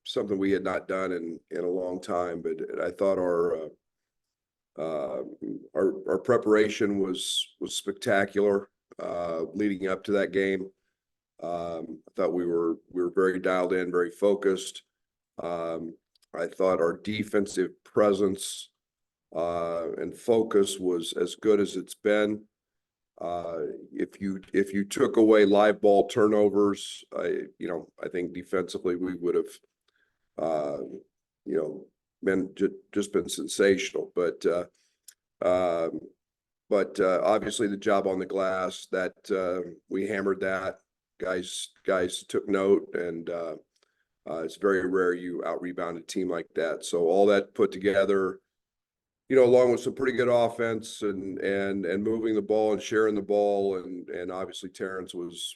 something we had not done in a long time. But I thought our preparation was spectacular leading up to that game. I thought we were very dialed in, very focused. I thought our defensive presence and focus was as good as it's been. If you took away live ball turnovers, I think defensively we would have, been just been sensational. But obviously the job on the glass that we hammered that. Guys took note, and it's very rare you out-rebound a team like that. So all that put together, along with some pretty good offense and moving the ball and sharing the ball, and obviously Terrence was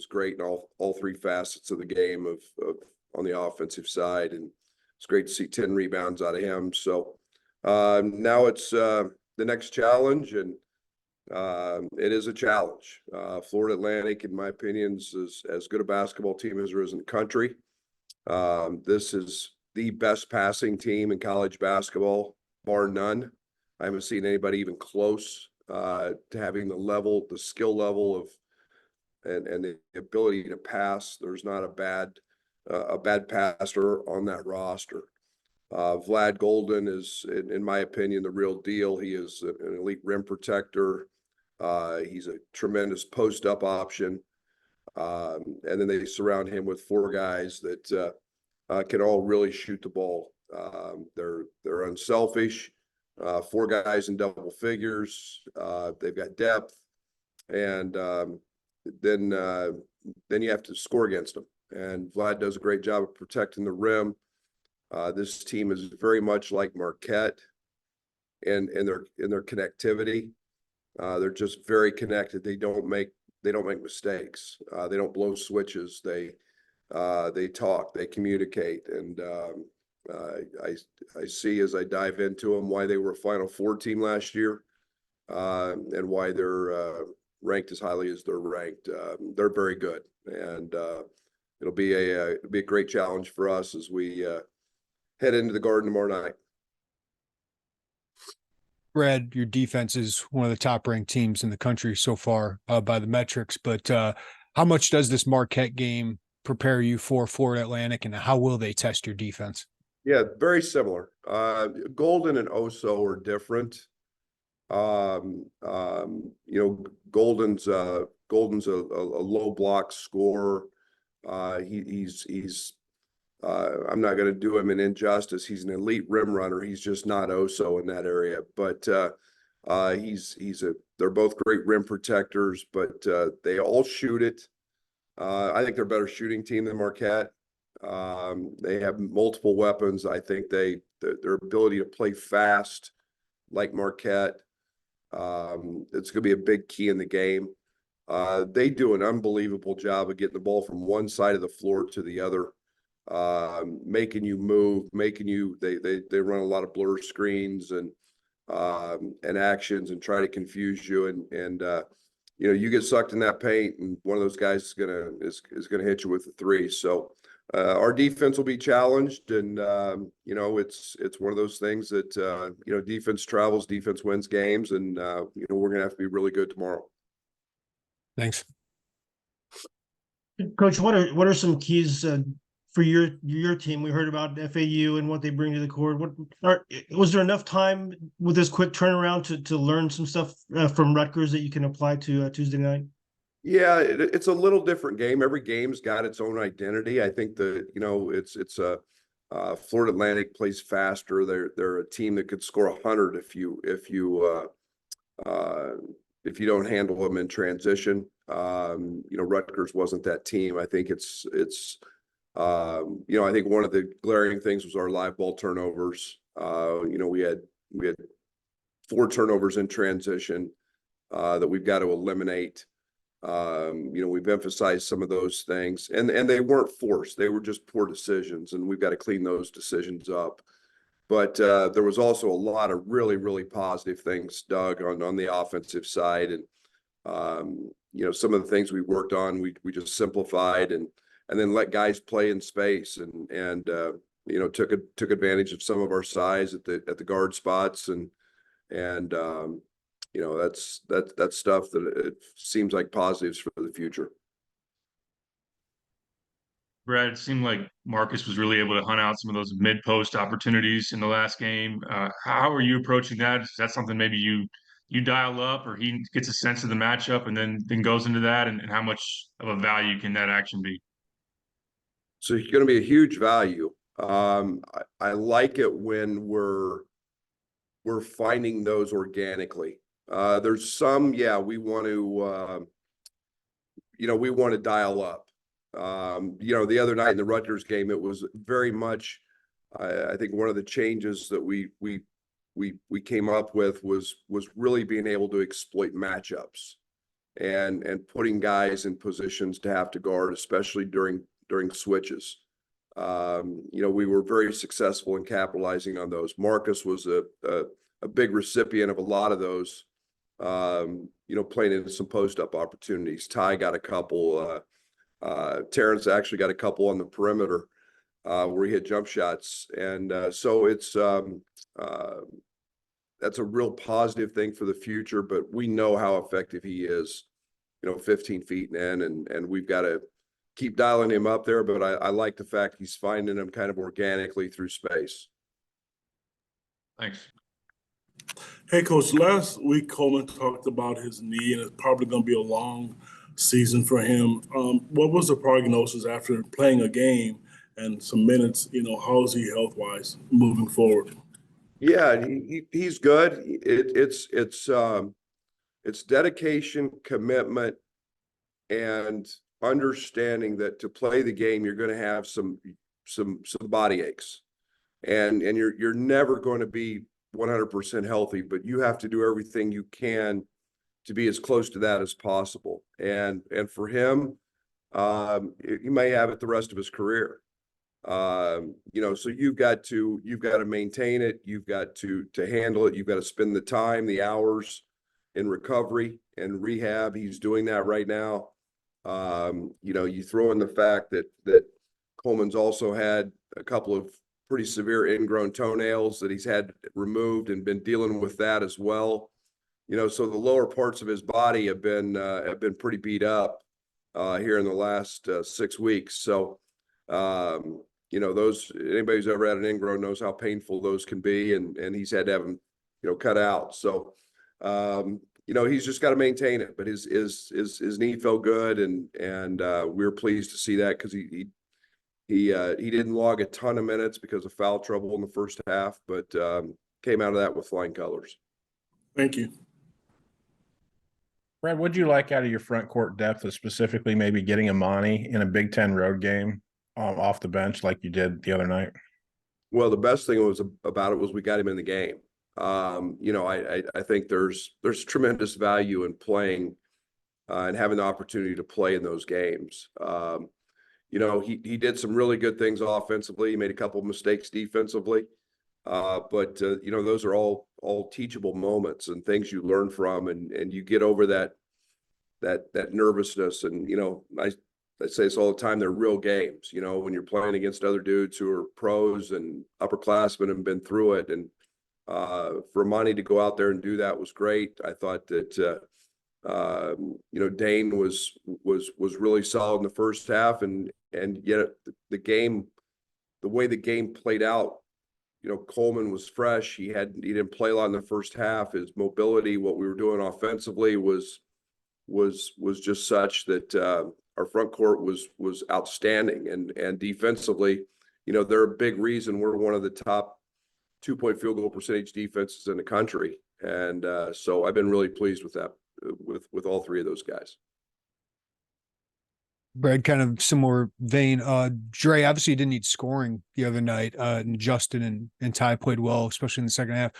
great in all three facets of the game of on the offensive side, and it's great to see 10 rebounds out of him. So now it's the next challenge, and it is a challenge. Florida Atlantic, in my opinion, is as good a basketball team as there is in the country. This is the best passing team in college basketball, bar none. I haven't seen anybody even close to having the skill level of and the ability to pass. There's not a bad passer on that roster. Vlad Golden is, in my opinion, the real deal. He is an elite rim protector. He's a tremendous post-up option. And then they surround him with four guys that can all really shoot the ball. They're unselfish. Four guys in double figures. They've got depth, and then you have to score against them. And Vlad does a great job of protecting the rim. This team is very much like Marquette in their connectivity. They're just very connected. They don't make mistakes. They don't blow switches. They talk. They communicate. And I see as I dive into them why they were a Final Four team last year, and why they're ranked as highly as they're ranked. They're very good, and it'll be a great challenge for us as we head into the Garden tomorrow night. Brad, your defense is one of the top-ranked teams in the country so far by the metrics, but how much does this Marquette game prepare you for Florida Atlantic, and how will they test your defense? Yeah, very similar. Golden and Oso are different. Golden's a low block scorer. He's I'm not going to do him an injustice. He's an elite rim runner. He's just not Oso in that area. But they're both great rim protectors, but they all shoot it. I think they're a better shooting team than Marquette. They have multiple weapons. I think their ability to play fast like Marquette, it's going to be a big key in the game. They do an unbelievable job of getting the ball from one side of the floor to the other, making you move, they run a lot of blur screens and actions and try to confuse you, and you get sucked in that paint, and one of those guys is gonna hit you with a three. So our defense will be challenged, and it's one of those things that defense travels, defense wins games, and we're gonna have to be really good tomorrow. Thanks, Coach. What are some keys for your team? We heard about FAU and what they bring to the court. Was there enough time with this quick turnaround to learn some stuff from Rutgers that you can apply to Tuesday night? Yeah, it's a little different game. Every game's got its own identity. I think it's a Florida Atlantic plays faster. They're a team that could score 100 if you don't handle them in transition. Rutgers wasn't that team. I think I think one of the glaring things was our live ball turnovers. We had 4 turnovers in transition that we've got to eliminate. We've emphasized some of those things, and they weren't forced. They were just poor decisions, and we've got to clean those decisions up. But there was also a lot of really, really positive things, Doug, on the offensive side. And, some of the things we worked on, we just simplified and and then let guys play in space and you know, took advantage of some of our size at the guard spots and you know, that's stuff that it seems like positives for the future. Brad, it seemed like Marcus was really able to hunt out some of those mid-post opportunities in the last game. How are you approaching that? Is that something maybe you dial up, or he gets a sense of the matchup and then goes into that? And how much of a value can that action be? So he's going to be a huge value. I like it when we're finding those organically. There's some, yeah, we want to, you know, we want to dial up. You know, the other night in the Rutgers game, it was very much, I think one of the changes that we came up with was really being able to exploit matchups and putting guys in positions to have to guard, especially during switches. You know, we were very successful in capitalizing on those. Marcus was a big recipient of a lot of those, you know, playing into some post-up opportunities. Ty got a couple. Terrence actually got a couple on the perimeter where he hit jump shots. And so it's that's a real positive thing for the future, but we know how effective he is, you know, 15 feet in, and we've got to keep dialing him up there. But I like the fact he's finding them kind of organically through space. Thanks. Hey, Coach, last week Coleman talked about his knee, and it's probably going to be a long season for him. What was the prognosis after playing a game and some minutes? You know, how is he health-wise moving forward? Yeah, he's good. It's dedication, commitment, and understanding that to play the game, you're going to have some body aches, and you're never going to be 100% healthy, but you have to do everything you can to be as close to that as possible. And for him, he may have it the rest of his career. You know, so you've got to maintain it. You've got to handle it. You've got to spend the time, the hours in recovery and rehab. He's doing that right now. You know, you throw in the fact that Coleman's also had a couple of pretty severe ingrown toenails that he's had removed and been dealing with that as well. You know, so the lower parts of his body have been pretty beat up here in the last 6 weeks. So, you know, anybody who's ever had an ingrown knows how painful those can be, and he's had to have them, you know, cut out. So, you know, he's just got to maintain it. But his knee felt good, and we were pleased to see that because he didn't log a ton of minutes because of foul trouble in the first half, but came out of that with flying colors. Thank you. Brad, what'd you like out of your front court depth, specifically maybe getting Imani in a Big Ten road game off the bench like you did the other night? Well, the best thing about it was we got him in the game. You know, I think there's tremendous value in playing and having the opportunity to play in those games. You know, he did some really good things offensively. He made a couple of mistakes defensively. But you know, those are all teachable moments and things you learn from, and you get over that nervousness. And, you know, I say this all the time, they're real games, you know, when you're playing against other dudes who are pros and upperclassmen and been through it. And for Monty to go out there and do that was great. I thought that you know, Dane was really solid in the first half, and yet the way the game played out, you know, Coleman was fresh. He didn't play a lot in the first half. His mobility, what we were doing offensively was just such that our front court was outstanding, and defensively, you know, they're a big reason we're one of the top 2-point field goal percentage defenses in the country. And so I've been really pleased with that, with all three of those guys. Brad, kind of similar vein. Dre obviously didn't need scoring the other night. And Justin and Ty played well, especially in the second half.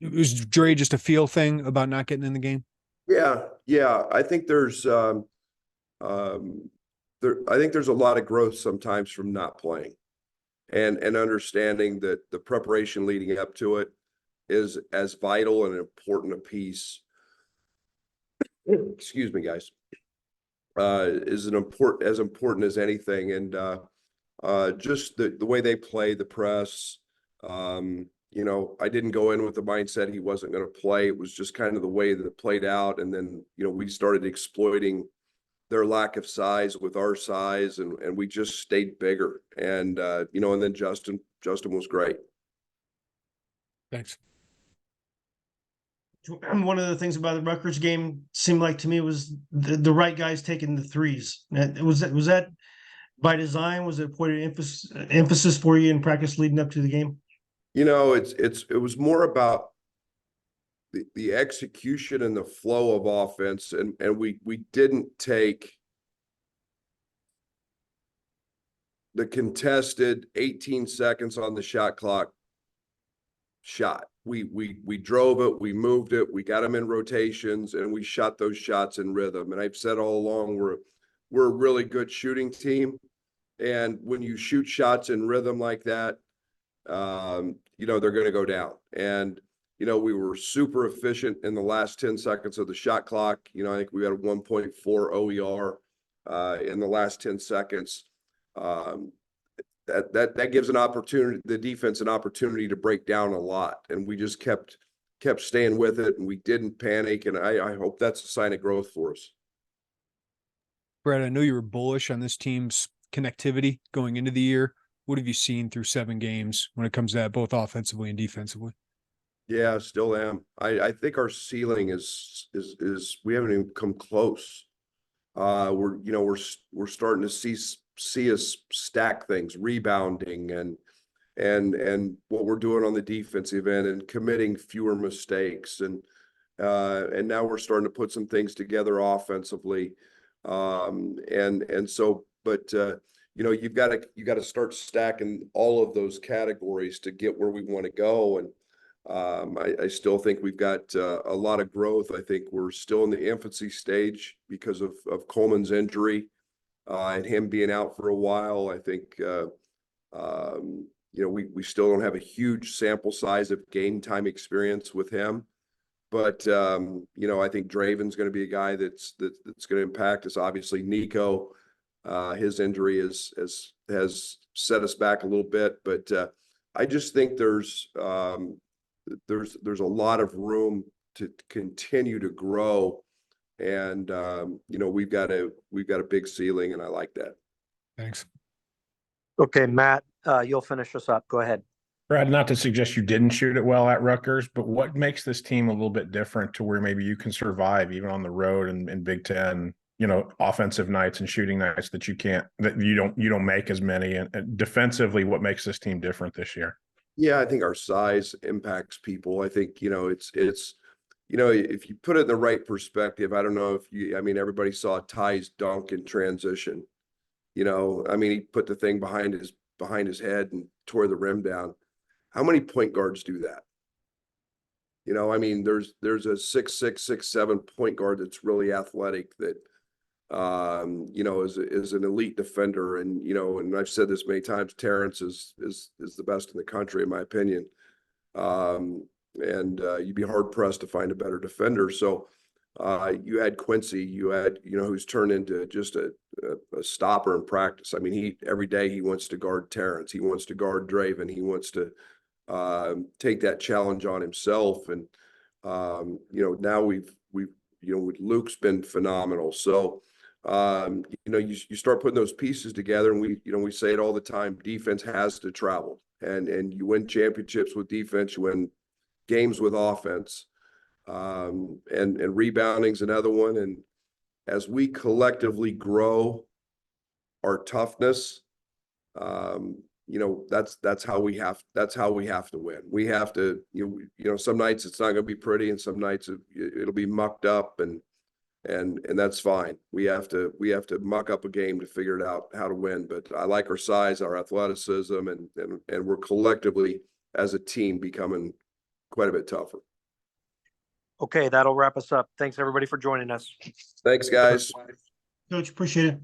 Was Dre just a feel thing about not getting in the game? Yeah. I think there's I think there's a lot of growth sometimes from not playing, and understanding that the preparation leading up to it is as vital and important a piece. Excuse me, guys. is as important as anything. And just the way they play the press, you know, I didn't go in with the mindset he wasn't going to play. It was just kind of the way that it played out. And then, you know, we started exploiting their lack of size with our size, and we just stayed bigger. And, you know, and then Justin was great. Thanks. One of the things about the Rutgers game seemed like to me was the right guys taking the threes. Was that by design? Was it a point of emphasis for you in practice leading up to the game? You know, it was more about the execution and the flow of offense, and we didn't take the contested 18 seconds on the shot clock shot. We drove it, we moved it, we got them in rotations, and we shot those shots in rhythm. And I've said all along, we're a really good shooting team. And when you shoot shots in rhythm like that, you know, they're going to go down. And, you know, we were super efficient in the last 10 seconds of the shot clock. You know, I think we had a 1.4 OER in the last 10 seconds. That gives an opportunity, the defense an opportunity to break down a lot. And we just kept staying with it, and we didn't panic. And I hope that's a sign of growth for us. Brad, I know you were bullish on this team's connectivity going into the year. What have you seen through 7 games when it comes to that, both offensively and defensively? Yeah, still am. I think our ceiling is we haven't even come close. We're starting to see us stack things, rebounding and what we're doing on the defensive end and committing fewer mistakes. And now we're starting to put some things together offensively. You know, you got to start stacking all of those categories to get where we want to go. And I still think we've got a lot of growth. I think we're still in the infancy stage because of Coleman's injury and him being out for a while. I think you know, we still don't have a huge sample size of game time experience with him. But you know, I think Draven's going to be a guy that's going to impact us. Obviously, Nico, his injury has set us back a little bit, but I just think there's a lot of room to continue to grow, and you know, we've got a big ceiling, and I like that. Thanks. Okay, Matt, you'll finish us up. Go ahead. Brad, not to suggest you didn't shoot it well at Rutgers, but what makes this team a little bit different to where maybe you can survive even on the road and in Big Ten, you know, offensive nights and shooting nights that you don't make as many, and defensively, what makes this team different this year? Yeah, I think our size impacts people. I think, you know, it's you know, if you put it in the right perspective, I don't know I mean, everybody saw Ty's dunk in transition. You know, I mean, he put the thing behind his head and tore the rim down. How many point guards do that? You know, I mean, there's a 6'6", 6'7" point guard that's really athletic that you know, is an elite defender. And, you know, and I've said this many times, Terrence is the best in the country, in my opinion. You'd be hard pressed to find a better defender. So you had Quincy, you know, who's turned into just a stopper in practice. I mean, every day he wants to guard Terrence, he wants to guard Draven, he wants to take that challenge on himself. And you know, now we've you know, Luke's been phenomenal. So you know, you start putting those pieces together, and we say it all the time, defense has to travel, and you win championships with defense, you win games with offense. And rebounding's another one. And as we collectively grow our toughness, you know, that's how we have to win. We have to, you know, some nights it's not going to be pretty, and some nights it'll be mucked up, and that's fine. We have to muck up a game to figure it out how to win. But I like our size, our athleticism, and we're collectively as a team becoming quite a bit tougher. Okay, that'll wrap us up. Thanks everybody for joining us. Thanks, guys. Coach, appreciate it.